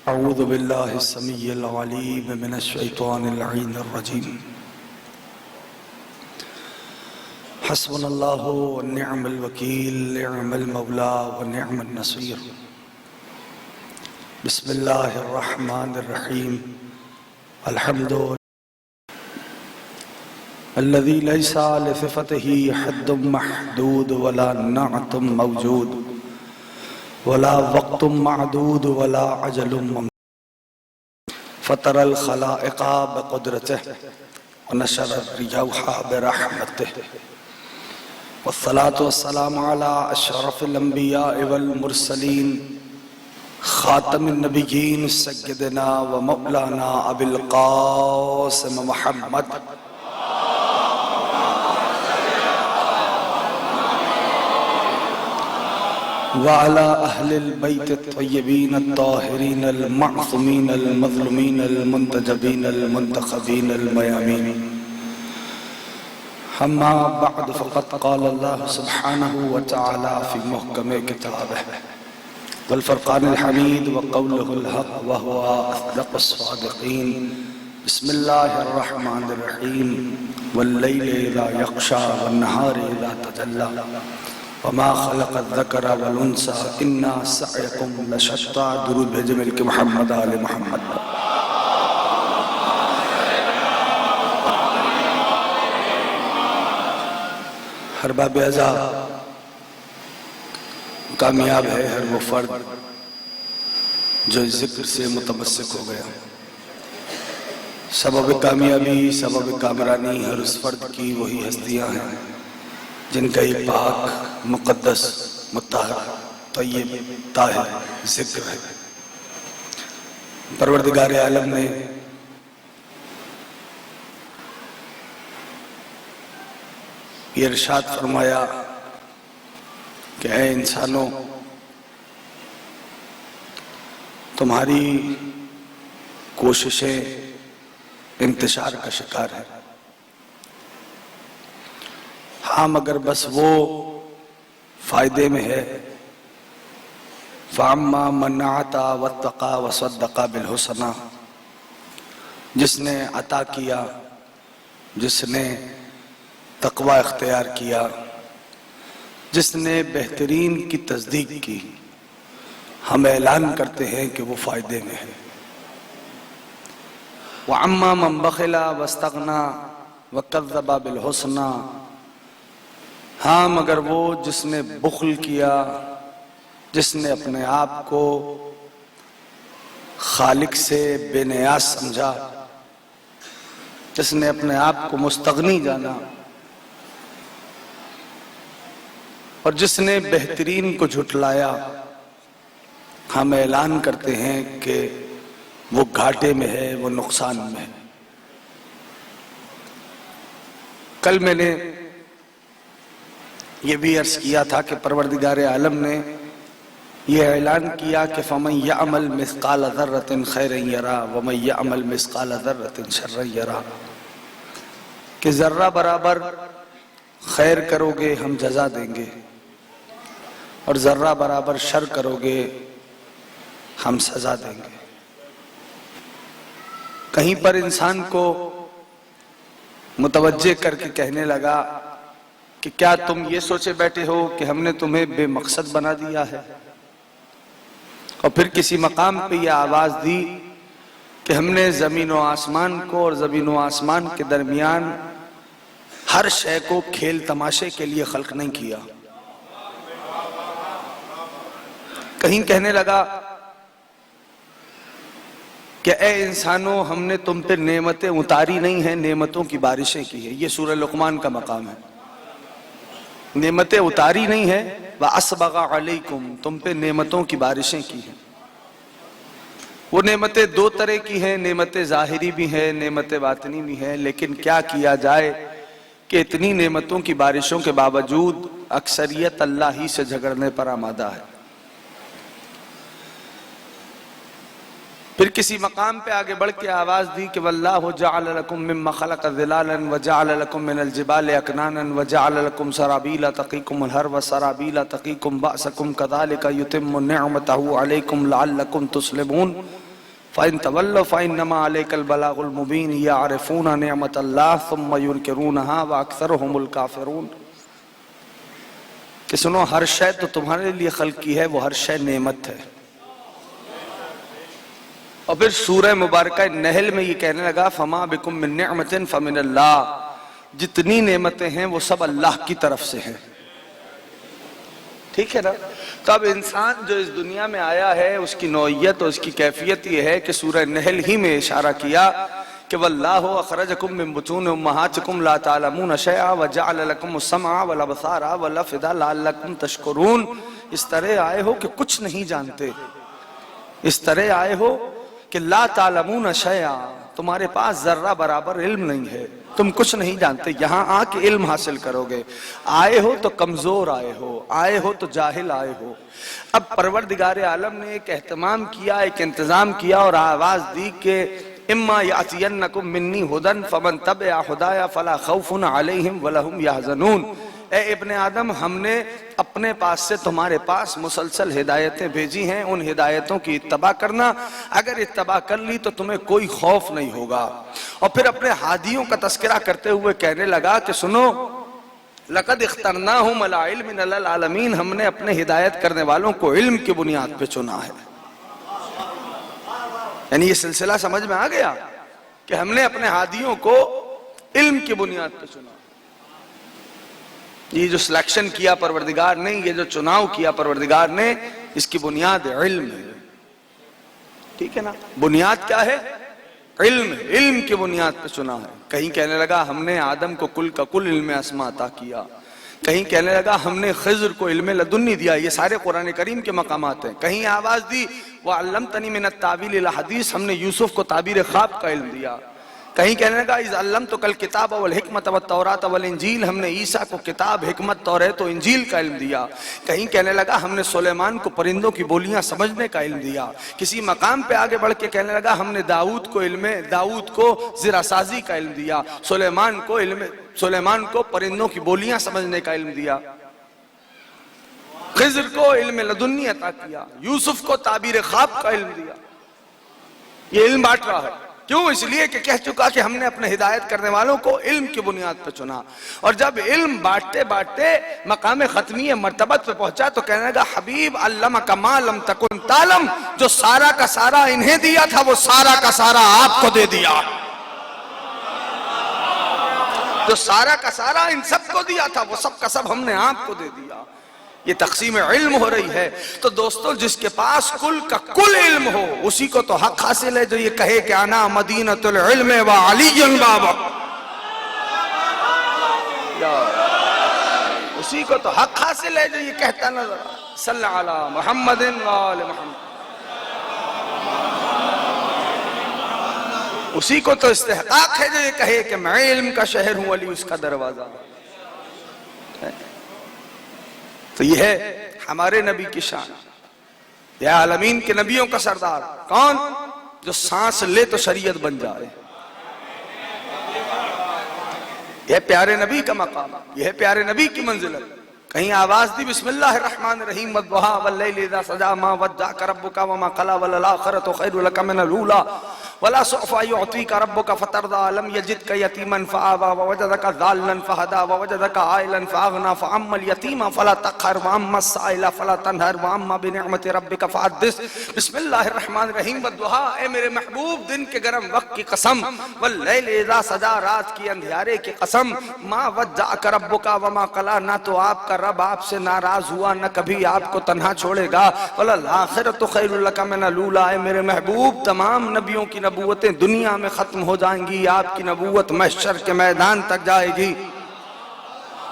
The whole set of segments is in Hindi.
अऊज़ु बिल्लाहि समीइल अलीम मिनश शैतानिर रजीम। हस्बुनल्लाहु व निअमल वकील, निअमल मौला व निअमन नसीर। बिस्मिल्लाहिर रहमानिर रहीम। अल्हम्दुलिल्लाह अल्लज़ी लैसा लिसिफ़तिही हद्दुम महदूद वला नअतुम मौजूद वला वक़्तुम मअदूद वला अजलुम ममदूद। फ़तरल ख़लाइक़ा बिक़ुद्रतिही व नशरर रियाहा बिरहमतिही वस्सलातु वस्सलामु अला अशरफिल अंबिया वल मुरसलीन ख़ातमिन नबिय्यीन सय्यदिना व मौलाना अबिल क़ासिम मुहम्मद व अला अहलिल बैत अत्तय्यबीन अत्ताहिरीन अल-मअसूमीन अल-मज़लूमीन अल-मुंतजबीन अल-मुंतखबीन अल-मयामीन। अम्मा बअद फ़क़द क़ाल अल्लाहु सुब्हानहु व तआला फ़ी मुहकम किताबिही वल फ़ुरक़ानिल हमीद व क़ौलुहुल हक़ व हुवा अस्दक़ुस सादिक़ीन। बिस्मिल्लाहिर रहमानिर रहीम। वल्लैलि इज़ा यग़शा वन्नहारि इज़ा तजल्ला वमा ख़लक़ज़ ज़करा वल उन्सा इन्ना सअयकुम लशत्ता। दुरूद भेजे मिलके मोहम्मद आले मोहम्मद। हर बाब अज़ा कामयाब है हर वो फर्द जो जिक्र से मुतमस्सिक हो गया। सबब कामयाबी सबब कामरानी हर उस फर्द की वही हस्तियां हैं जिनका ये पाक मुक़द्दस मुत्तहर तय्यब ताहिर जिक्र है। परवरदिगार आलम ने ये इरशाद फरमाया कि ऐ इंसानों, तुम्हारी कोशिशें इंतशार का शिकार है। हाँ, मगर बस वो फायदे में है। फ़अम्मा मन अता वत्तक़ा वसद्दक़ा बिल हुस्ना, जिसने अता किया, जिसने तक़वा इख्तियार किया, जिसने बेहतरीन की तस्दीक की, हम ऐलान करते हैं कि वो फायदे में है। व अम्मा मन बख़िला वस्तग़ना वकज़्ज़बा बिल हुस्ना, हाँ मगर वो जिसने बुख्ल किया, जिसने अपने आप को खालिक से बेनियाज समझा, जिसने अपने आप को मुस्तगनी जाना और जिसने बेहतरीन को झुटलाया, हम ऐलान करते हैं कि वो घाटे में है, वो नुकसान में है। कल मैंने ये भी अर्ज किया था कि परवरदिगार आलम ने यह ऐलान किया कि फ़मन यअमल मिस्क़ाल ज़र्रतिन खैरन यरा व मन यअमल मिस्क़ाल ज़र्रतिन शर्रन यरा, कि जर्रा बराबर खैर करोगे हम जजा देंगे और जर्रा बराबर शर करोगे हम सजा देंगे। कहीं पर इंसान को मुतवज्जे करके कहने लगा कि क्या तुम ये सोचे बैठे हो कि हमने तुम्हें बेमकसद बना दिया है, और फिर किसी मकाम पे यह आवाज दी कि हमने जमीन व आसमान को और जमीन व आसमान के दरमियान हर शय को खेल तमाशे के लिए खल्क नहीं किया। कहीं कहने लगा कि ए इंसानों, हमने तुम पे नेमतें उतारी नहीं है, नेमतों की बारिशें की है। ये सूरह लुक़मान का मकाम है। नेमतें उतारी नहीं है, व अस्बग़ अलैकुम, तुम पे नेमतों की बारिशें की हैं। वो नेमतें दो तरह की हैं, नेमतें ज़ाहिरी भी हैं, नेमतें बातिनी भी हैं। लेकिन क्या किया जाए कि इतनी नेमतों की बारिशों के बावजूद अक्सरियत अल्लाह ही से झगड़ने पर आमादा है। फिर किसी मकाम पे आगे बढ़ के आवाज दी कि वल्लाहु जअल लकुम मिम्मा खलक़ ज़िलालन व जअल लकुम मिनल जिबालि अकनानन व जअल लकुम सराबीला तक़ीकुमुल हर व सराबीला तक़ीकुम बअसकुम कज़ालिका युतिम्मु निअमतहु अलैकुम लअल्लकुम तुस्लिमून। फ़इन तवल्लो फ़इन्नमा अलैकल बलागुल मुबीन यअरिफूना निअमतल्लाह सुम्मा युनकिरूनहा व अक्सरुहुमुल काफिरून। कि सुनो, हर शय तो तुम्हारे लिए खल्क की है, वो हर शय नेमत है। और फिर सूरह मुबारका नहल में ये कहने लगा फमा बिकुम मिन निअमतिन फमिनल्लाह, जितनी नेमतें हैं वो सब अल्लाह की तरफ से हैं। ठीक है ना। तो अब इंसान जो इस दुनिया में आया है उसकी नौइयत और उसकी कैफियत ये है कि सूरह नहल ही में इशारा किया कि वल्लाहु अखरजकुम मिन बुतून उम्महातिकुम ला तालमून शैआ व जअल लकुमुस समअ वल अबसारा वल अफइदा लअल्लकुम तशकुरून। इस तरह आए हो कि कुछ नहीं जानते, इस तरह आए हो कि ला तालमून शैआ, तुम्हारे पास जर्रा बराबर इल्म नहीं है, तुम कुछ नहीं जानते, यहां आके इल्म हासिल करोगे। आए हो तो कमजोर आए हो, आए हो तो जाहिल आए हो। अब परवरदिगार आलम ने एक एहतमाम किया, एक इंतजाम किया और आवाज दी कि इम्मा यातियन्नकुम मिन्नी हुदन फमन तबिअ हुदाया फला खौफुन अलैहिम वला हुम यहज़नून। ए इब्ने आदम, हमने अपने पास से तुम्हारे पास मुसलसल हिदायतें भेजी हैं, उन हिदायतों की इत्तबा करना। अगर इत्तबा कर ली तो तुम्हें कोई खौफ नहीं होगा। और फिर अपने हादियों का तस्करा करते हुए कहने लगा कि सुनो, लक़द इख्तरनाहुम अला इल्मिन अलल आलमीन, हमने अपने हिदायत करने वालों को इल्म की बुनियाद पे चुना है। यानी ये सिलसिला समझ में आ गया कि हमने अपने हादियों को इल्म की बुनियाद पे चुना। ये जो सिलेक्शन किया परवरदिगार ने, ये जो चुनाव किया परवरदिगार ने, इसकी बुनियाद इल्म है। ठीक है ना। बुनियाद क्या है? इल्म। इल्म की बुनियाद पे चुना है। कहीं कहने लगा हमने आदम को कुल का कुल इल्म अस्मा अता किया, कहीं कहने लगा हमने खिज़्र को इल्म लदुन्नी दिया। ये सारे कुरान करीम के मकामात हैं। कहीं आवाज दी व अल्लमतनी मिनत तावील इल हदीस, हमने यूसुफ को ताबीर ख्वाब का इल्म दिया। कहीं कहने लगा इज़ अल्लमतुकल किताब वल हिकमत वत तौरात वल इंजील, हमने ईसा को किताब, हिकमत, तौरात और इंजील का इल्म दिया। कहीं कहने लगा हमने सुलेमान को परिंदों की बोलियां समझने का इल्म दिया। किसी मकाम पे आगे बढ़ के कहने लगा हमने दाऊद को ज़िरासाजी का इल्म दिया, सुलेमान को परिंदों की बोलियां समझने का इल्म दिया, खिज़्र को इल्म लदुन्नी अता किया, यूसुफ को ताबीर ख्वाब का इल्म दिया। ये इल्म बांट रहा है। क्यों? इसलिए कि कह चुका कि हमने अपने हिदायत करने वालों को इल्म की बुनियाद पर चुना। और जब इल्म बांटते बांटते मकाम खत्मी मर्तबत पे पहुंचा तो कहने लगा हबीब अल्लमका मा लम तकुन तालम, जो सारा का सारा इन्हें दिया था वो सारा का सारा आपको दे दिया। जो सारा का सारा इन सबको दिया था वो सब का सब हमने आपको दे दिया। ये तक़सीम इल्म हो रही है। तो दोस्तों, जिसके पास कुल का कुल इल्म हो उसी को तो हक हासिल है जो ये कहे कि आना मदीनतुल इल्म व अलीयुन बाबा, उसी को तो हक हासिल है जो ये कहता नजर सल्लल्लाहु अला मुहम्मदिन व आले मुहम्मद, उसी को तो इस्तेहकाक है जो ये कहे कि मैं इल्म का शहर हूं, अली उसका दरवाजा। तो यह है हमारे नबी की शान। या आलमीन के नबियों का सरदार कौन? जो सांस ले तो शरीयत बन जाए। यह प्यारे नबी का मकाम, यह प्यारे नबी की मंजिल। कहीं आवाज दी बिस्मिल्लाहिर्रहमानिर्रहीम वद्दुहा वल्लैलि इज़ा सजा मा वद्दअका रब्बुका वमा क़ला वल आखिरतु खैरुल लका मिनल ऊला वला सौफ़ा युअतीका रब्बुका फतरदा लम यजिदका यतीमन फआवा व वजदका ज़ाल्लन फहदा व वजदका आइलन फअगना फअम्मल यतीमा फला तक़हर व अम्मस साइला फला तनहर व अम्मा बिनिअमति रब्बिका फहद्दिस। बिस्मिल्लाहिर्रहमानिर्रहीम वद्दुहा, ए मेरे महबूब दिन के गरम वक्त की कसम, वल्लैलि इज़ा सजा, रात की अंधियारे की कसम, मा वद्दअका रब्बुका वमा क़ला, ना तो आपका रब आपसे नाराज हुआ न कभी आपको तन्हा छोड़ेगा, वलल आखिरतु खैरुल लका मिनल ऊला। ए मेरे महबूब, तमाम नबियों की नबूवतें दुनिया में खत्म हो जाएंगी, आपकी नबूवत महशर के मैदान तक जाएगी।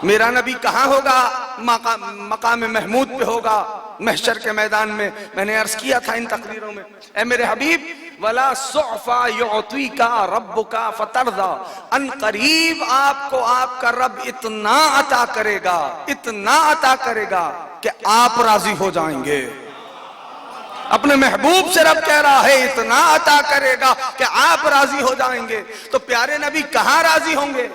मेरा नबी कहाँ होगा? मकाम महमूद पे होगा, महशर के मैदान में। मैंने अर्ज किया था इन तकरीरों में, ए मेरे हबीब, वला सुअफ़ा युअतीका रब्बुका फतरदा, अन करीब आपको आपका रब इतना अता करेगा, इतना अता करेगा कि आप राजी हो जाएंगे। अपने महबूब से रब कह रहा है इतना अता करेगा कि आप राजी हो जाएंगे। तो प्यारे नबी कहां राजी होंगे?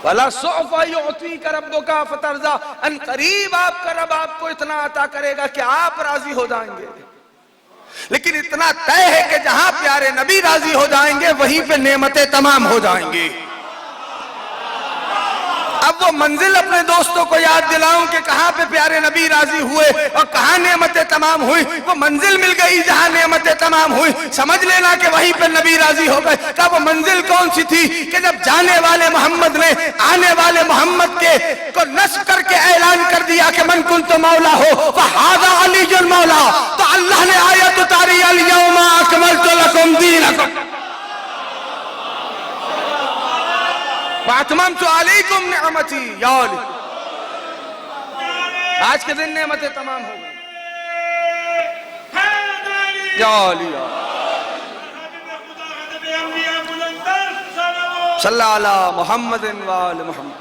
वला सौफा युअतीका रब्बुका फतरज़ा, अन करीब आपका रब आपको इतना अता करेगा कि आप राजी हो जाएंगे। लेकिन इतना तय है कि जहां प्यारे नबी राजी हो जाएंगे वहीं पे नेमतें तमाम हो जाएंगी। अब वो मंजिल अपने दोस्तों को याद दिलाऊं कि कहां पे प्यारे नबी राजी हुए और कहां नेमतें तमाम हुई। वो मंजिल मिल गई जहां नेमतें तमाम हुई, समझ लेना कि वहीं पे नबी राजी हो गए। क्या वो मंजिल कौन सी थी कि जब जाने वाले मोहम्मद ने आने वाले मोहम्मद के को नस्ब करके ऐलान कर दिया कि मन कुंतु मौला हो फहादा अलीजुल मौला, तो अल्लाह ने आयत उतारी अल यौमा अकमलतु लकुम दीनकुम वातममतु अलैकुम निअमती। या अली, आज के दिन नेमतें तमाम हो गई। या अली सल्लल्लाहु अला मुहम्मदिन व आले मुहम्मद।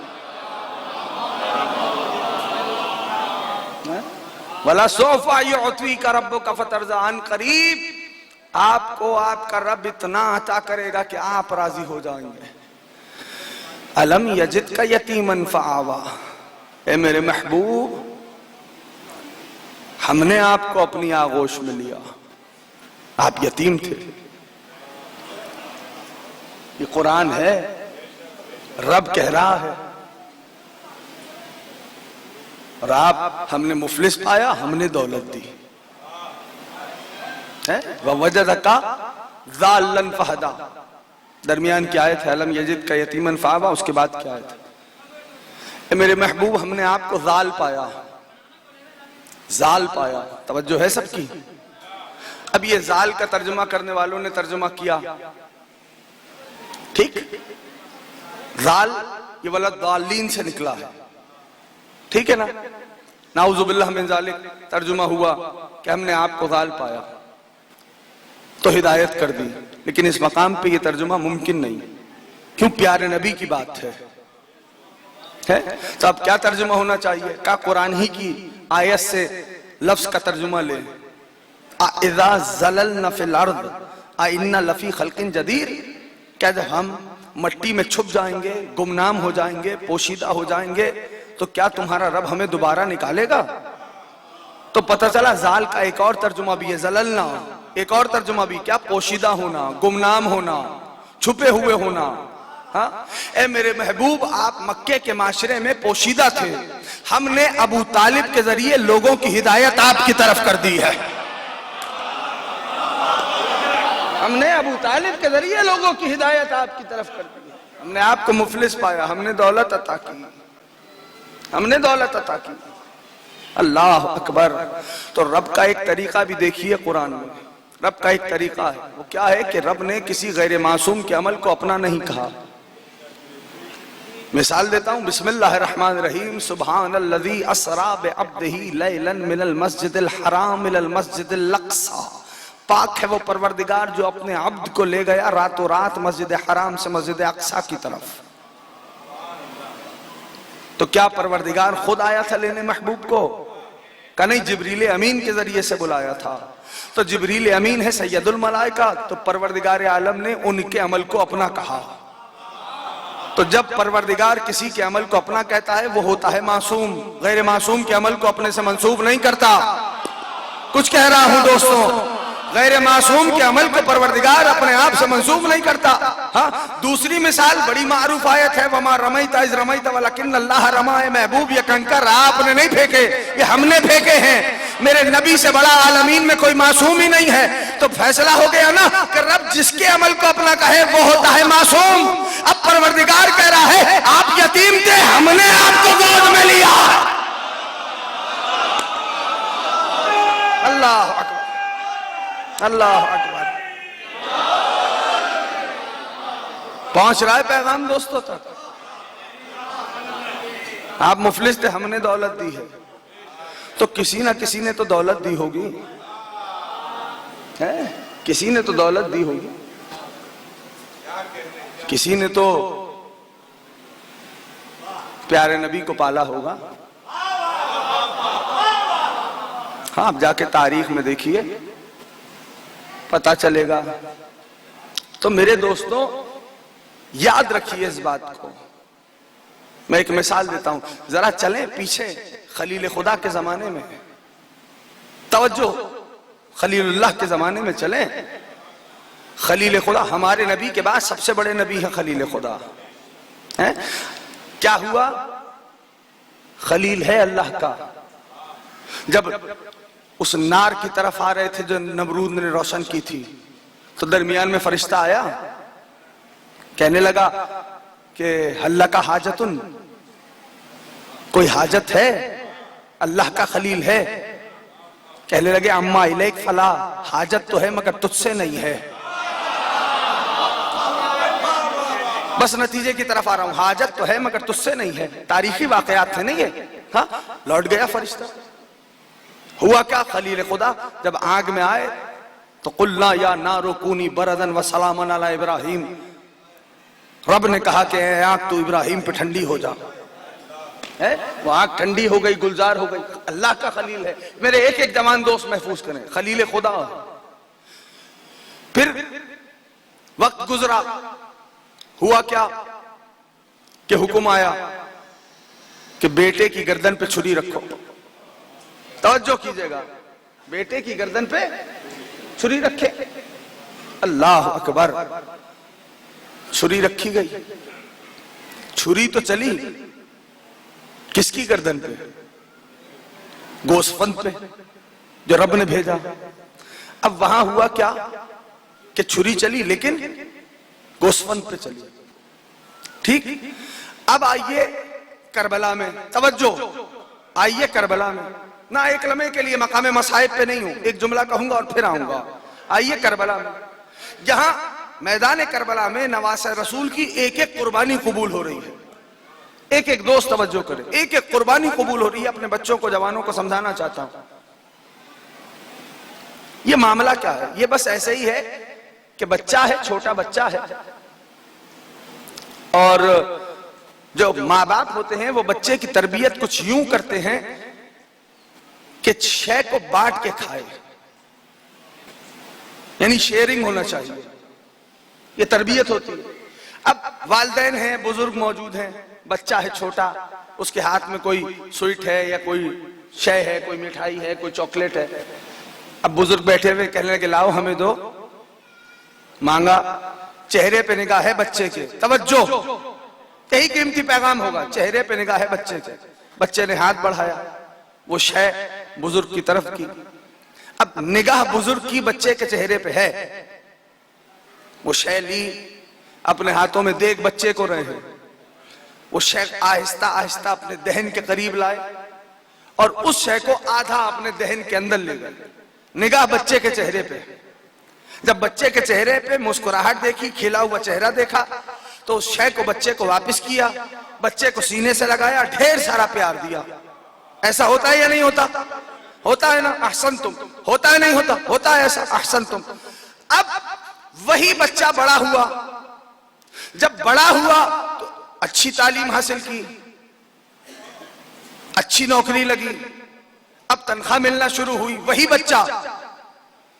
वला सौफा युअतीका रब्बुका फतरज़ा, अन करीब आपको आपका रब इतना अता करेगा कि आप राजी हो जाएंगे। अलम यजिद का यतीमन फ़आवा, ए मेरे महबूब हमने आपको अपनी आगोश में लिया, आप यतीम थे। ये कुरान है, रब कह रहा है। और आप हमने मुफलिस पाया, हमने दौलत दी है। ववजदका ज़ाल्लन फ़हदा, दरमियान की आयत है अलम यजिद का यतीमन फ़आवा, उसके बाद क्या आयत है? मेरे महबूब हमने आपको ज़ाल पाया, ज़ाल पाया, तवज्जो है सबकी। अब ये ज़ाल का तर्जुमा करने वालों ने तर्जुमा किया, ठीक, ज़ाल ये वलद दालीन से निकला है, ठीक है ना, नाउज़ुबिल्लाह मिन ज़ालिक तर्जुमा हुआ कि हमने आपको ज़ाल पाया तो हिदायत कर दी। लेकिन इस मकाम पे ये तर्जुमा मुमकिन नहीं, क्यों? प्यारे नबी की बात है। तो अब क्या तर्जुमा होना चाहिए? क्या कुरान ही की आयत से लफ्ज का तर्जुमा ले, इज़ा ज़ललना फ़िल अर्द आ इन्ना लफ़ी ख़ल्क़िन जदीद, क्या जब हम मट्टी में छुप जाएंगे, गुमनाम हो जाएंगे, पोशीदा हो जाएंगे, तो क्या तुम्हारा रब हमें दोबारा निकालेगा? तो पता चला ज़ाल का एक और तर्जुमा भी है, ज़ललना, एक और तर्जुमा भी क्या? पोशीदा होना, गुमनाम होना, छुपे हुए होना। हाँ, ए मेरे महबूब आप मक्के के माशरे में पोशीदा थे, हमने अबू तालिब के जरिए लोगों की हिदायत आपकी तरफ कर दी है। हमने अबू तालिब के जरिए लोगों की हिदायत आपकी तरफ कर दी है। हमने आपको मुफलिस पाया, हमने दौलत अता की, हमने दौलत अता की। अल्लाह अकबर। तो रब का एक तरीका भी देखिए कुरान में, रब का एक तरीका है, वो क्या है कि रब ने किसी गैर मासूम के अमल को अपना नहीं कहा। मिसाल देता हूं, बिस्मिल्लाहिर्रहमानिर्रहीम, सुब्हानल्लज़ी अस्रा बिअब्दिही लैलन मिनल मस्जिदिल हराम इलल मस्जिदिल अक़सा, पाक है वो परवरदिगार जो अपने अब्द को ले गया रातों रात मस्जिद हराम से मस्जिद अक़सा की तरफ। तो क्या परवरदिगार खुद आया था लेने महबूब को? का नहीं, जिब्रील अमीन के जरिए से बुलाया था। तो जिब्रील अमीन है सैयदुल मलाइका, तो परवरदिगार आलम ने उनके अमल को अपना कहा। तो जब परवरदिगार किसी के अमल को अपना कहता है वो होता है मासूम, गैर मासूम के अमल को अपने से मंसूब नहीं करता। कुछ कह रहा हूं दोस्तों, गैर मासूम के अमल को परवरदिगार अपने आप से मंसूब नहीं करता। हाँ, दूसरी मिसाल बड़ी मारूफ आयत है, वमा रमैता इज़ रमैता वलकिन अल्लाह रमा। महबूब ये कंकर आपने नहीं फेंके, ये हमने फेंके हैं। मेरे नबी से बड़ा आलमीन में कोई मासूम ही नहीं है। तो फैसला हो गया ना कि रब जिसके अमल को अपना कहे वो होता है मासूम। अब परवरदिगार कह रहा है आप यतीम थे, हमने आपको गोद में लिया। अल्लाह अकबर, अल्लाह अकबर। पहुंच रहा है पैगाम दोस्तों तक? आप मुफलिस थे, हमने दौलत दी है, तो किसी ना किसी ने तो दौलत दी होगी, है? किसी ने तो दौलत दी होगी, किसी ने तो प्यारे नबी को पाला होगा। हाँ, आप जाके तारीख में देखिए, पता चलेगा। तो मेरे दोस्तों याद रखिए इस बात को मैं एक मिसाल देता हूं, जरा चलें पीछे खलील खुदा के जमाने में, तवज्जो, खलीलुल्लाह के जमाने में चलें। खलील खुदा हमारे नबी के बाद सबसे बड़े नबी है खलील खुदा है। क्या हुआ? खलील है अल्लाह का। जब उस नार की तरफ आ रहे थे जो नमरूद ने रोशन की थी, तो दरमियान में फरिश्ता आया, कहने लगा कि हल्ला का हाजतुन, कोई हाजत है? अल्लाह का खलील है। कहने लगे अम्मा इलैक फला, हाजत तो है मगर तुझसे नहीं है। बस नतीजे की तरफ आ रहा हूं, हाजत तो है मगर तुझसे नहीं है। तारीखी वाकयात थे नहीं ये। हाँ, लौट गया फरिश्ता। हुआ क्या? खलील खुदा जब आग में आए तो कुल्ला या नारो कूनी बरदन व सलामन अला इब्राहिम, रब ने कहा कि आग तू इब्राहिम पे ठंडी हो जा। है वो आग ठंडी हो गई, गुलजार हो गई। अल्लाह का खलील है। मेरे एक एक जवान दोस्त महफूज करें, खलील खुदा। फिर वक्त गुजरा, हुआ क्या कि हुक्म आया कि बेटे की गर्दन पे छुरी रखो। तवज्जो कीजिएगा, बेटे की गर्दन पे छुरी रखे। अल्लाह अकबर। छुरी रखी गई, छुरी तो चली किसकी गर्दन पे? गोसफंद पे, जो रब ने भेजा। अब वहां हुआ क्या कि छुरी चली लेकिन गोसफंद पे चली। ठीक, अब आइए करबला में, तवज्जो, आइए करबला में। ना एक लम्हे के लिए मकामे मसाइब पे नहीं हूं, एक जुमला कहूंगा और फिर आऊंगा। आइए करबला में, जहां मैदान करबला में नवासे रसूल की एक एक कुर्बानी कबूल हो रही है। एक एक दोस्त तवज्जो करे, एक एक कुर्बानी कबूल हो रही है। अपने बच्चों को, जवानों को समझाना चाहता हूं, ये मामला क्या है? ये बस ऐसे ही है कि बच्चा है, छोटा बच्चा है, और जो माँ बाप होते हैं वो बच्चे की तरबियत कुछ यूं करते हैं कि शय को बांट के खाए, यानी शेयरिंग होना चाहिए, ये तरबियत होती है। अब वालिदैन हैं, बुजुर्ग मौजूद हैं, बच्चा है छोटा, उसके हाथ में कोई स्वीट है या कोई शय है, कोई मिठाई है, कोई चॉकलेट है। अब बुजुर्ग बैठे हुए कहने लगे लाओ हमें दो, मांगा, चेहरे पे निगाह है बच्चे के, तवज्जो, यही कीमती पैगाम होगा, चेहरे पे निगाह है बच्चे के। बच्चे ने हाथ बढ़ाया, वो शय बुजुर्ग की तरफ की। अब निगाह बुजुर्ग की बच्चे के चेहरे पे है, वो शय ली, अपने हाथों में देख बच्चे को रहे हैं, वो शय आहिस्ता आहिस्ता अपने दहन के करीब लाए और उस शय को आधा अपने दहन के अंदर ले गए। निगाह बच्चे के चेहरे पे। जब बच्चे के चेहरे पे मुस्कुराहट देखी, खिला हुआ चेहरा देखा, तो उस शय को बच्चे को वापस किया, बच्चे को सीने से लगाया, ढेर सारा प्यार दिया। ऐसा होता है या नहीं होता? होता है ना? अहसन तुम, होता है नहीं होता? होता है ऐसा, अहसन तुम। अब वही बच्चा बड़ा हुआ, जब बड़ा हुआ तो अच्छी तालीम हासिल की, अच्छी नौकरी लगी, अब तनख्वाह मिलना शुरू हुई, वही बच्चा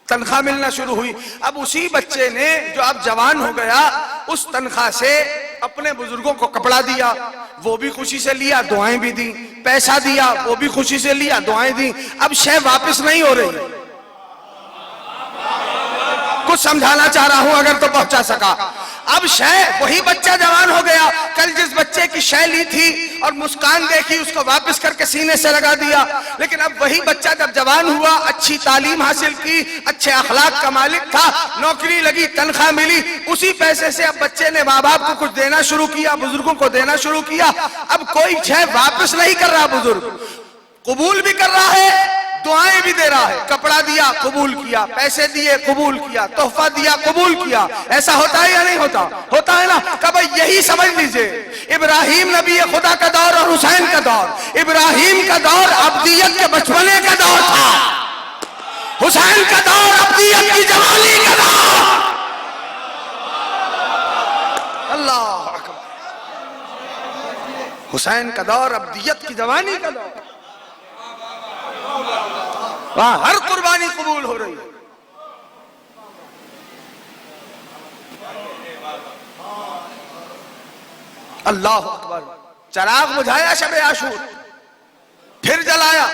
तनख्वाह मिलना शुरू हुई। अब उसी बच्चे ने जो अब जवान हो गया, उस तनख्वाह से अपने बुजुर्गों को कपड़ा दिया, वो भी खुशी से लिया, दुआएं भी दी, पैसा दिया, वो भी खुशी से लिया, दुआएं दी। अब शय वापस नहीं हो रही। कुछ समझाना चाह रहा हूं, अगर तो पहुंचा सका। अब शय, वही बच्चा जवान हो गया, कल जिस बच्चे की शय ली थी और मुस्कान देखी, उसको वापस करके सीने से लगा दिया। लेकिन अब वही बच्चा जब जवान हुआ, अच्छी तालीम हासिल की, अच्छे अखलाक का मालिक था, नौकरी लगी, तनख्वाह मिली, उसी पैसे से अब बच्चे ने माँ बाप को कुछ देना शुरू किया, बुजुर्गों को देना शुरू किया। अब कोई शय वापस नहीं कर रहा, बुजुर्ग कबूल भी कर रहा है, दुआएं भी दे रहा है। कपड़ा दिया, कबूल किया, पैसे दिए, कबूल किया, तोहफा दिया, कबूल किया। ऐसा होता है या नहीं होता? होता है ना? कब यही समझ लीजिए, इब्राहिम नबी खुदा का दौर और हुसैन का दौर, इब्राहिम का दौर अब्दियत के बचपने का दौर था, हुसैन का दौर अब्दियत की जवानी का दौर। अल्लाह अकबर। हुसैन का दौर अब्दियत की जवानी का दौर, वहां हर कुर्बानी कबूल हो रही है। अल्लाह अकबर। चराग बुझाया शबे आशूर, फिर जलाया,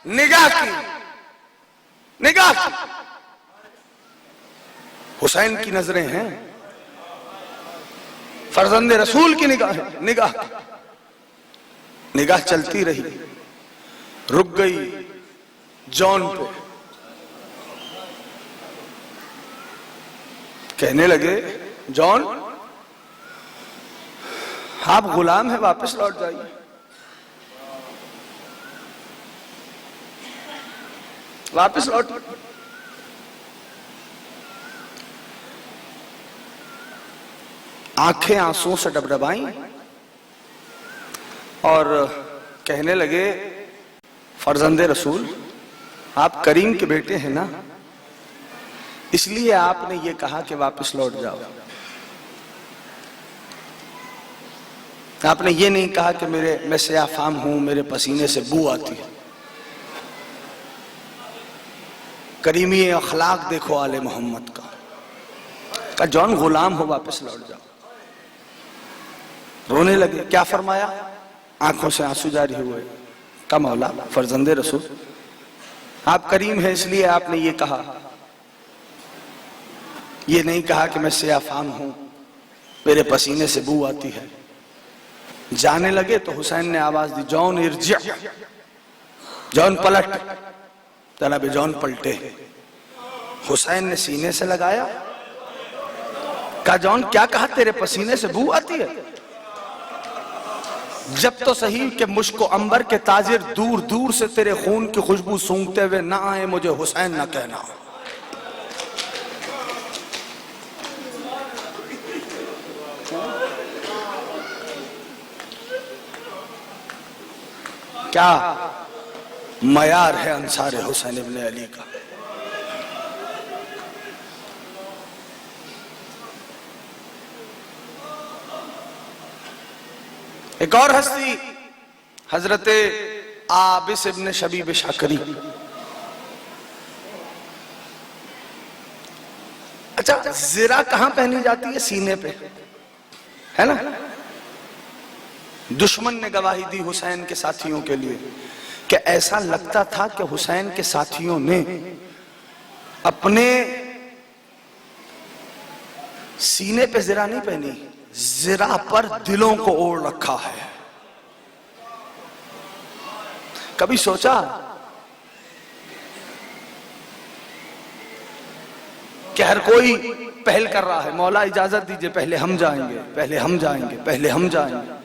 निगाह की, निगाह की। हुसैन की नजरें हैं, फर्जंदे रसूल की निगाह, निगाह निगाह चलती रही, रुक गई जॉन पे। कहने लगे, जॉन आप गुलाम हैं, वापस लौट जाइए। वापस लौट। आंखें आंसुओं से डबडबाई और कहने लगे, फर्जंदे रसूल आप करीम के बेटे हैं ना, इसलिए आपने ये कहा कि वापस लौट जाओ। आपने ये नहीं कहा कि मैं सयाफाम हूं, मेरे पसीने से बू आती है। करीमी अखलाक देखो आले मोहम्मद का जॉन गुलाम हो, वापस लौट जाओ। रोने लगे। क्या फरमाया? आंखों से आंसू जारी हुए। का मौला फर्जंदे रसूल आप करीम हैं, इसलिए आपने ये कहा, ये नहीं कहा कि मैं सयाफाम हूं, मेरे पसीने से बू आती है। जाने लगे तो हुसैन ने आवाज दी, जॉन इर्जिअ। जॉन पलट। जनाब जॉन पलटे। हुसैन ने सीने से लगाया, कहा जॉन क्या कहा, तेरे पसीने से बू आती है? जब तो सही कि मुझको अंबर के ताजिर दूर दूर से तेरे खून की खुशबू सूंघते हुए ना आए, मुझे हुसैन ना कहना। क्या मयार है अंसार हुसैन इब्ने अली का। एक और हस्ती हजरत आबिस इब्ने शबीब शाकरी। अच्छा, ज़िरा कहां पहनी जाती है? सीने पे, है ना? दुश्मन ने गवाही दी हुसैन के साथियों के लिए कि ऐसा लगता था कि हुसैन के साथियों ने अपने सीने पे ज़िरा नहीं पहनी, ज़िरा पर दिलों को ओढ़ रखा है। कभी सोचा कि हर कोई पहल कर रहा है, मौला इजाजत दीजिए, पहले हम जाएंगे, पहले हम जाएंगे, पहले हम जाएंगे।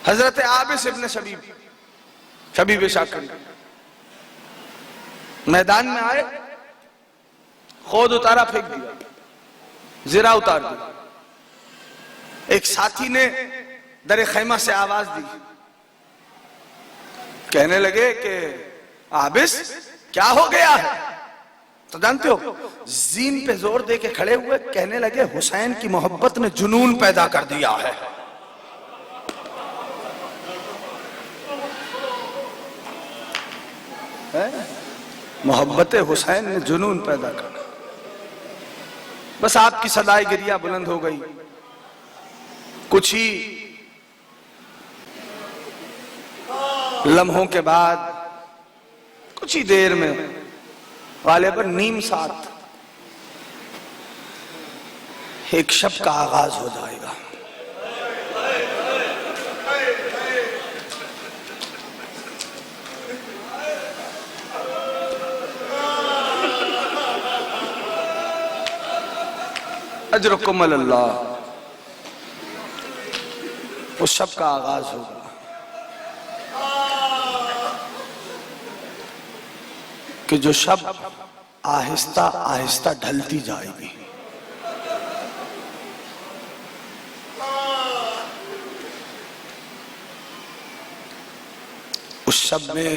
हजरत आबिस इब्ने शबीब शाकरी मैदान में आए, खुद उतारा, फेंक दिया, ज़िरा उतार दिया। एक साथी ने दरे खैमा से आवाज दी, कहने लगे कि आबिस क्या हो गया है? तो जानते हो, जीन पे जोर दे के खड़े हुए कहने लगे, हुसैन की मोहब्बत ने जुनून पैदा कर दिया है। मोहब्बत हुसैन ने जुनून पैदा कर। बस आपकी सदाई गिरिया बुलंद हो गई। कुछ ही लम्हों के बाद, कुछ ही देर में गालिबन नीम साथ एक शब का आगाज हो जाएगा। अजरकुम अल्लाह, उस शब का आगाज होगा कि जो शब आहिस्ता आहिस्ता ढलती जाएगी। उस शब में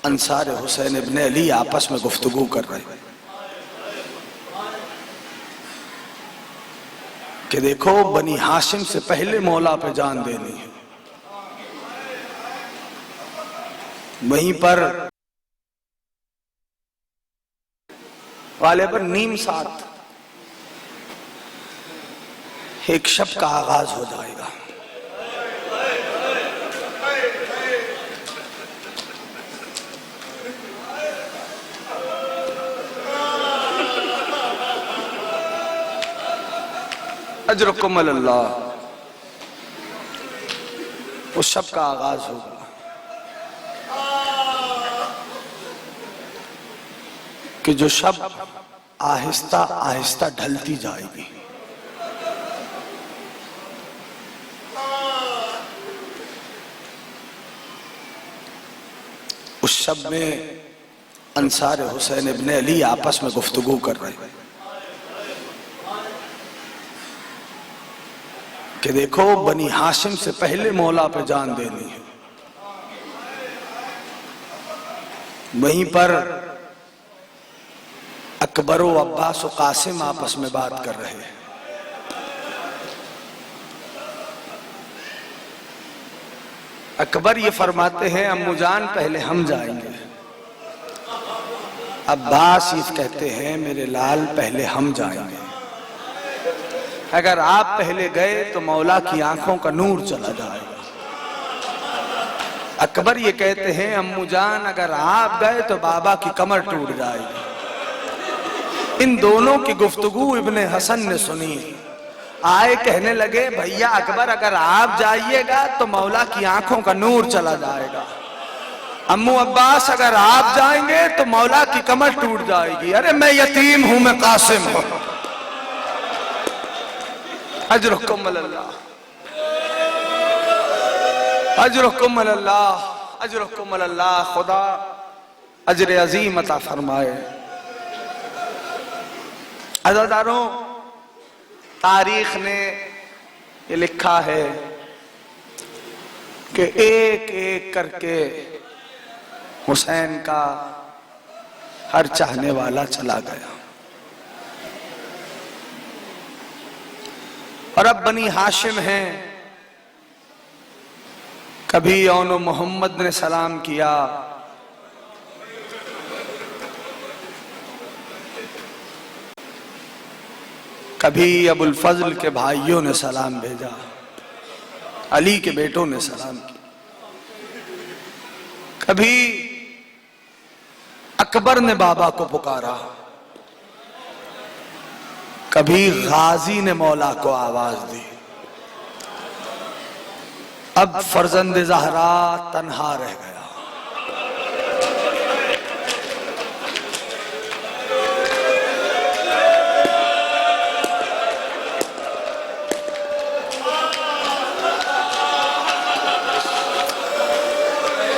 अंसार हुसैन इब्ने अली आपस में गुफ्तगू कर रहे हैं कि देखो, बनी हाशिम से पहले मौला पे जान देनी है। वहीं पर वाले पर नीम साथ एक शब का आगाज हो जाएगा। अजरकुम अल्लाह, उस शब का आगाज होगा कि जो शब आहिस्ता आहिस्ता ढलती जाएगी। उस शब में अंसार हुसैन इब्न अली आपस में गुफ्तगू कर रहे हैं कि देखो बनी हाशिम से पहले मौला पे जान देनी है। वहीं पर अकबर व अब्बास व कासिम आपस में बात कर रहे हैं। अकबर ये फरमाते हैं अम्मू जान पहले हम जाएंगे। अब्बास ये कहते हैं मेरे लाल पहले हम जाएंगे। अगर आप पहले गए तो मौला की आंखों का नूर चला जाएगा। अकबर ये कहते हैं अम्मू जान अगर आप गए तो बाबा की कमर टूट जाएगी। इन दोनों की गुफ्तगू इब्ने हसन ने सुनी। आए कहने लगे भैया अकबर अगर आप जाइएगा तो मौला की आंखों का नूर चला जाएगा। अम्मू अब्बास अगर आप जाएंगे तो मौला की कमर टूट जाएगी। अरे मैं यतीम हूं, मैं कासिम हूं। अजरुकुम अल्लाह, अजरुकुम अल्लाह, अजरुकुम अल्लाह। खुदा अजर अजीम अता फरमाए। अज़ादारों, तारीख ने ये लिखा है कि एक एक करके हुसैन का हर चाहने वाला चला गया। और अब बनी हाशिम हैं। कभी औनो मोहम्मद ने सलाम किया, कभी अबुल फजल के भाइयों ने सलाम भेजा, अली के बेटों ने सलाम किया, कभी अकबर ने बाबा को पुकारा, कभी गाजी ने मौला को आवाज दी। अब फर्जंद ज़हरा तन्हा रह गया।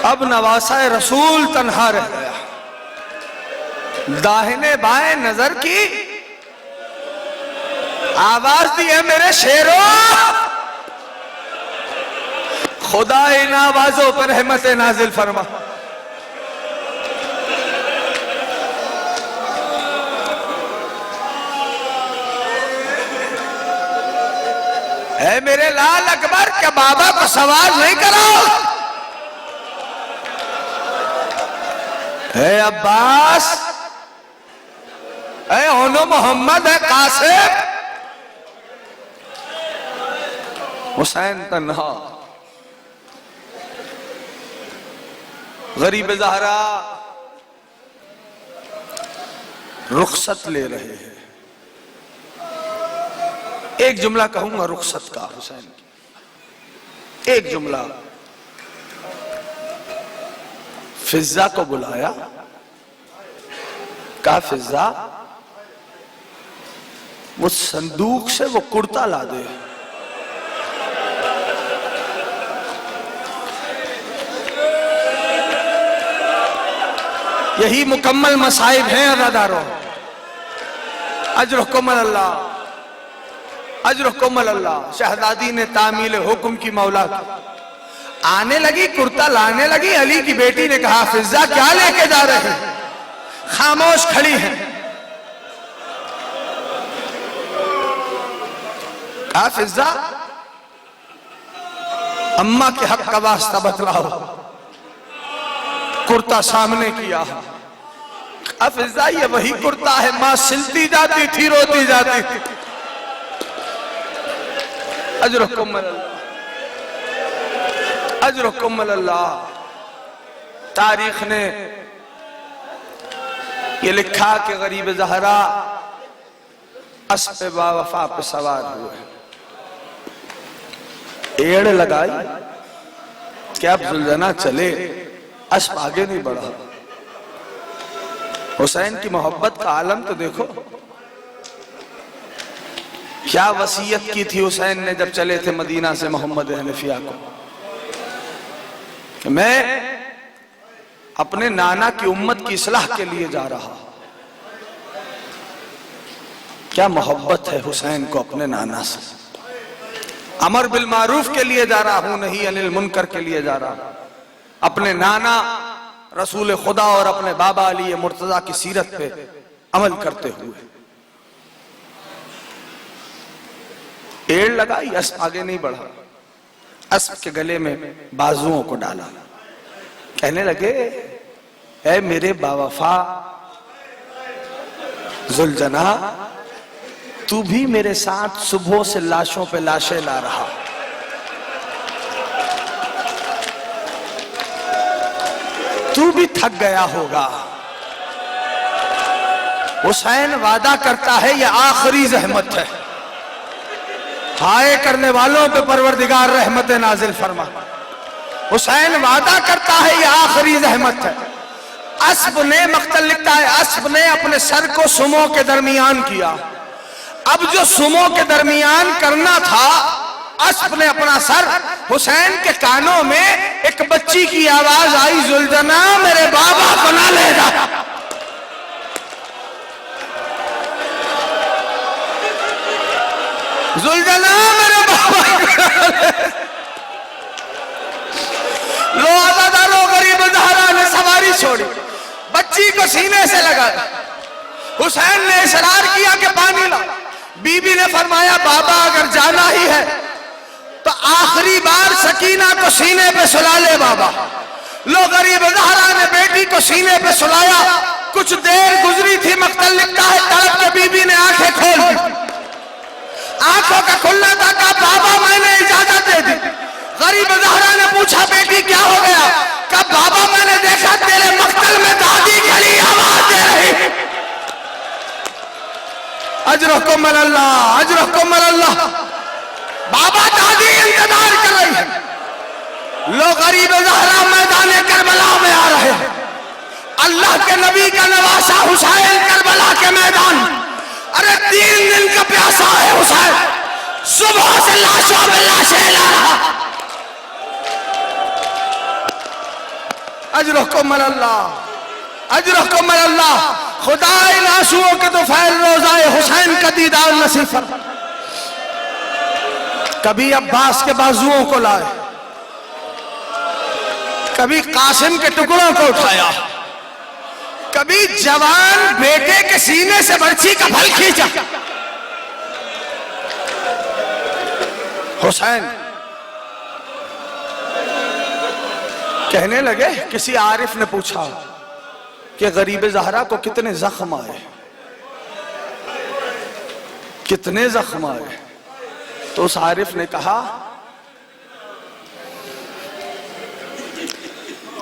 अब नवासा रसूल तन्हा रह गया। दाहिने बाएं नजर की आवाज दी है मेरे शेरों, खुदा इन आवाजों पर रहमत नाजिल फरमा। है मेरे लाल अकबर, क्या बाबा को सवाल नहीं कराओ? है अब्बास, है ओनो मोहम्मद, है कासिम। हुसैन तन्हा, गरीब ज़हरा रुखसत ले रहे हैं। एक जुमला कहूंगा रुखसत का हुसैन की, एक जुमला। फिजा को बुलाया, कहा फिजा वो संदूक से वो कुर्ता ला दे। यही मुकम्मल मसाइब हैं अज़ादारों। अजरुकुम अल्लाह, अजरुकुम अल्लाह। शहजादी ने तामील हुक्म की मौला की। आने लगी, कुर्ता लाने लगी। अली की बेटी ने कहा फिजा क्या लेके जा रहे हैं? खामोश खड़ी हैं। कहा फिजा अम्मा के हक का वास्ता बतलाओ। कुर्ता सामने किया। फिजा ये वही कुर्ता है मां सिलती जाती थी, रोती जाती थी। अजरुकुम अल्लाह। तारीख ने ये लिखा कि गरीब ज़हरा अस्प बावफा पे सवार हुए, एड़ लगाई क्या अब जुल्जना चले, अस्प आगे नहीं बढ़ा। हुसैन की मोहब्बत का आलम तो देखो, क्या वसीयत की थी हुसैन ने जब चले थे मदीना से मोहम्मद हनफिया को, कि मैं अपने नाना की उम्मत की इस्लाह के लिए जा रहा। क्या मोहब्बत है हुसैन को अपने नाना से। अमर बिल मारूफ के लिए जा रहा हूं, नहीं अनिल मुनकर के लिए जा रहा हूं। अपने नाना रसूल खुदा और अपने बाबा अली मुर्तजा की सीरत पे अमल करते हुए एड़ लगाई, अस्प आगे नहीं बढ़ा। अस्प के गले में बाजुओं को डाला, कहने लगे ऐ मेरे बावफा जुलजना, तू भी मेरे साथ सुबह से लाशों पे लाशें ला रहा। तू भी थक गया होगा। हुसैन वादा करता है यह आखिरी जहमत है, हाय करने वालों पे परवरदिगार रहमत नाजिल फरमा। हुसैन वादा करता है यह आखिरी जहमत है। अस्ब ने, मक्तल लिखता है, अस्ब ने अपने सर को सुमो के दरमियान किया। अब जो सुमो के दरमियान करना था, अस्ब ने अपना सर, हुसैन के कानों में एक बच्ची की आवाज आई, जुल्जना मेरे बाबा को ना ले जा। जुल्जना मेरे बाबा लो आजादारो गरीब ज़हरा ने सवारी छोड़ी, बच्ची को सीने से लगा। हुसैन ने इसरार किया कि पानी ला। बीबी ने फरमाया बाबा अगर जाना ही है तो आखिरी बार सकीना को सीने पे सुला ले बाबा। लो गरीब ज़हरा ने बेटी को सीने पे सुलाया। कुछ देर गुजरी थी, मक्तल लिखता है, तड़प के बीबी ने आंखें खोल दी। आंखों का खुलना था, कहा बाबा मैंने इजाजत दे दी। गरीब ज़हरा ने पूछा बेटी क्या हो गया? कहा बाबा मैंने देखा तेरे मक्तल में दादी के लिए आवाज दे रही। अजरुकुम अल्लाह, अजरुकुम अल्लाह। बाबा दादी इंतजार कर रही है। लो गरीब ज़हरा मैदान करबला में आ रहे हैं। अल्लाह के नबी का नवासा हुसैन करबला के मैदान। अरे 3 दिन का प्यासा है हुसैन, सुबह से लाशों में लाशें ला रहा। अजरुकुम अल्लाह, अजरुकुम अल्लाह। खुदा इन आंसुओं के तो फैल रोज़ाए हुसैन का दीदार नसीब फरमा। कभी अब्बास के बाजुओं को लाए, कभी कासिम के टुकड़ों को उठाया, कभी जवान बेटे के सीने से बर्छी का फल खींचा। हुसैन कहने लगे, किसी आरिफ ने पूछा कि गरीब ज़हरा को कितने जख्म आए, कितने जख्म आए? तो उस आरिफ ने कहा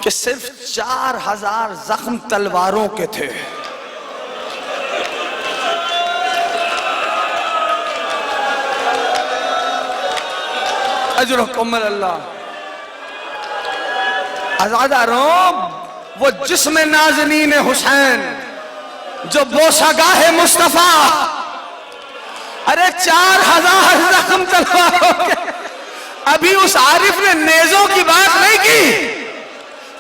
कि सिर्फ 4000 जख्म तलवारों के थे। अजरुकुम अल्लाह। आज़ादारों, वो जिस्म नाज़नीन हुसैन जो बोसागाह मुस्तफा, अरे 4000 जख्म तलवारों के। अभी उस आरिफ ने नेजों की बात नहीं की,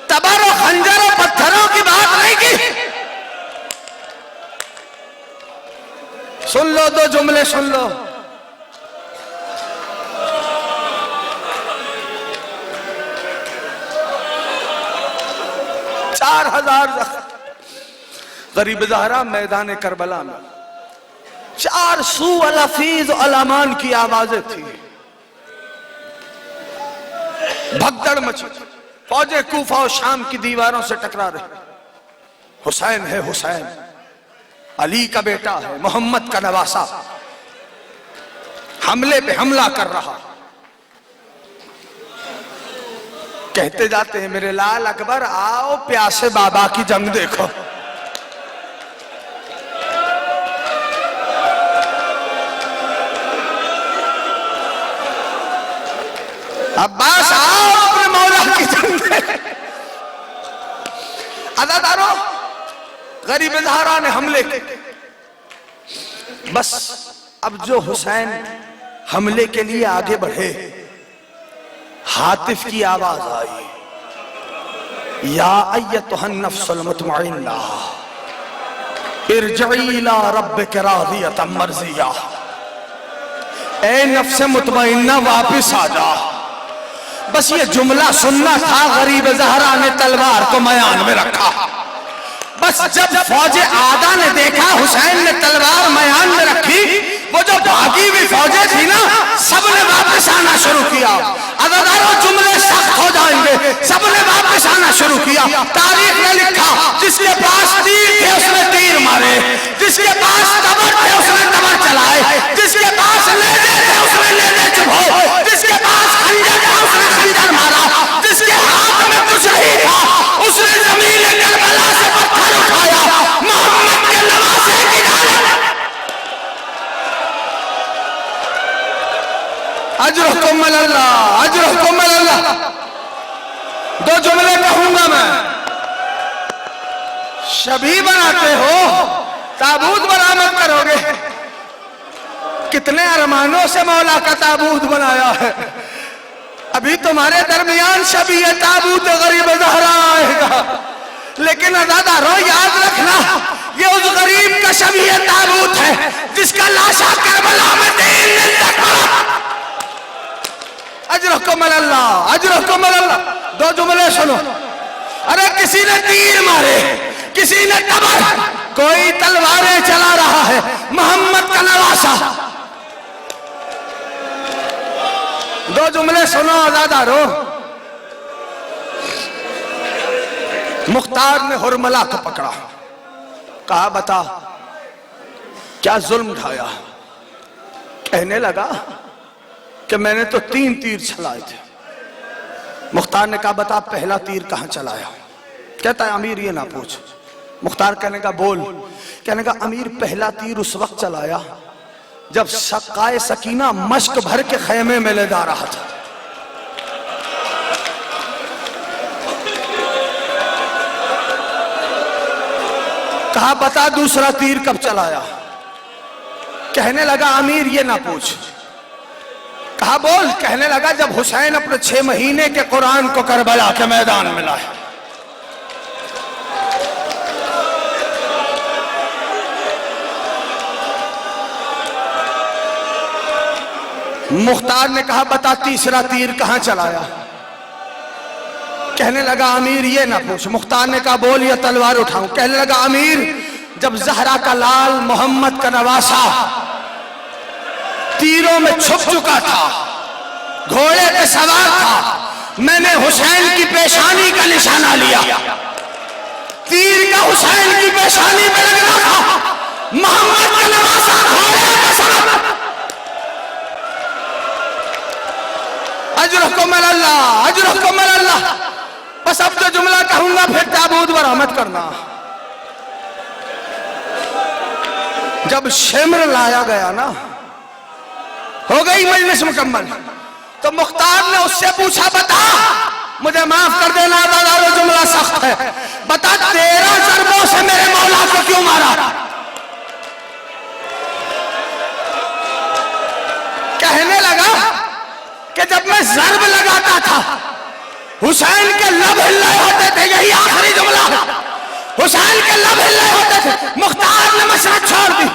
तबर और खंजर और पत्थरों की बात नहीं की। सुन लो, 2 जुमले सुन लो। चार 4000 गरीब ज़हरा मैदान करबला में 400 अलफीज अलामान की आवाजें थी। भगदड़ मची, फौजे कूफा और शाम की दीवारों से टकरा रहे। हुसैन है हुसैन, अली का बेटा है, मोहम्मद का नवासा। हमले पे हमला कर रहा। कहते जाते हैं मेरे लाल अकबर आओ प्यासे बाबा की जंग देखो। अब्बास आओ अपने मौला की जंग देखो। अदादारों गरीब ज़हरा ने हमले किए। बस अब जो हुसैन हमले के लिए आगे बढ़े, हातिफ की आवाज आई, या अय्यतुहन नफ्सुल मुतमइन्ना इरजिई इला रब्बिक रादियतम मर्जिया। ए नफ्स मुतमइन्ना वापस आ जा। बस ये जुमला सुनना था। गरीब ज़हरा ने तलवार को मयान में रखा। बस जब फौजे आदा ने देखा हुसैन ने तलवार मयान में रखी, वो जो भागी हुई फौजें थी ना, सबने वापस आना शुरू किया। अदादारों जुमले सख्त हो जाएंगे। सबने वापस आना शुरू किया। तारीख ने लिखा जिसके पास तीर थे उसने तीर मारे, जिसके पास तबर थे उसने तबर चलाए, जिसके पास नेज़े थे उसने नेज़े चुभाए, जिसके पास खंजर था उसने खंजर मारा, जिसके हाथ में कुछ नहीं था उसने ज़मीन करबला से पत्थर उठाया। मोहम्मद के नवासे की जानिब अजरुकुम अल्लाह, अजरुकुम अल्लाह। दो जुमले कहूंगा मैं। शबी बनाते हो, ताबूत बरामद करोगे। कितने अरमानों से मौला का ताबूत बनाया है। अभी तुम्हारे दरमियान शबी ताबूत गरीब ज़हरा आएगा। लेकिन अज़ादारों याद रखना, ये उस गरीब का शबी ताबूत है जिसका लाशा करबला में 3 दिन तक पड़ा। अजरुकुम अल्लाह, अजरुकुम अल्लाह। दो जुमले सुनो। अरे किसी ने तीर मारे, किसी ने तबर, कोई तलवारें चला रहा है। मोहम्मद का नवासा। दो जुमले सुनो अज़ादारों। मुख्तार ने हुरमला को पकड़ा, कहा बता क्या जुल्म ढाया। कहने लगा कि मैंने तो 3 तीर चलाए थे। मुख्तार ने कहा बता पहला तीर कहां चलाया। कहता है अमीर ये ना पूछ। मुख्तार कहने का बोल। कहने का अमीर पहला तीर उस वक्त चलाया जब सकाए सकीना मश्क भर के खैमे में ले जा रहा था। कहा बता दूसरा तीर कब चलाया। कहने लगा अमीर ये ना पूछ। कहा बोल। कहने लगा जब हुसैन अपने 6 महीने के कुरान को करबला के मैदान में लाए। मुख्तार ने कहा बता तीसरा तीर कहां चलाया। कहने लगा अमीर ये ना पूछ। मुख्तार ने कहा बोल या तलवार उठाऊं। कहने लगा अमीर जब ज़हरा का लाल मोहम्मद का नवासा तीरों में छुप चुका था, घोड़े पे सवार था, मैंने हुसैन की पेशानी का निशाना लिया। तीर का हुसैन की पेशानी में लगना था। मोहम्मद का नवासा घोड़े पे सवार। अजरुकुम अल्लाह, अजरुकुम अल्लाह। बस अब जो जुमला कहूंगा फिर ताबूत बरामद करना। जब शेमर लाया गया ना, हो गई मजलिस मुकम्मल, तो मुख्तार ने उससे पूछा बता, मुझे माफ कर देना दादा जुमला सख्त है, बता 13 ज़रबों से मेरे मौला को क्यों मारा। कहने लगा कि जब मैं ज़रब लगाता था हुसैन के लब हिले होते थे। यही आखिरी जुमला। हुसैन के लब हिले होते थे। मुख्तार ने मसरत छोड़ दी।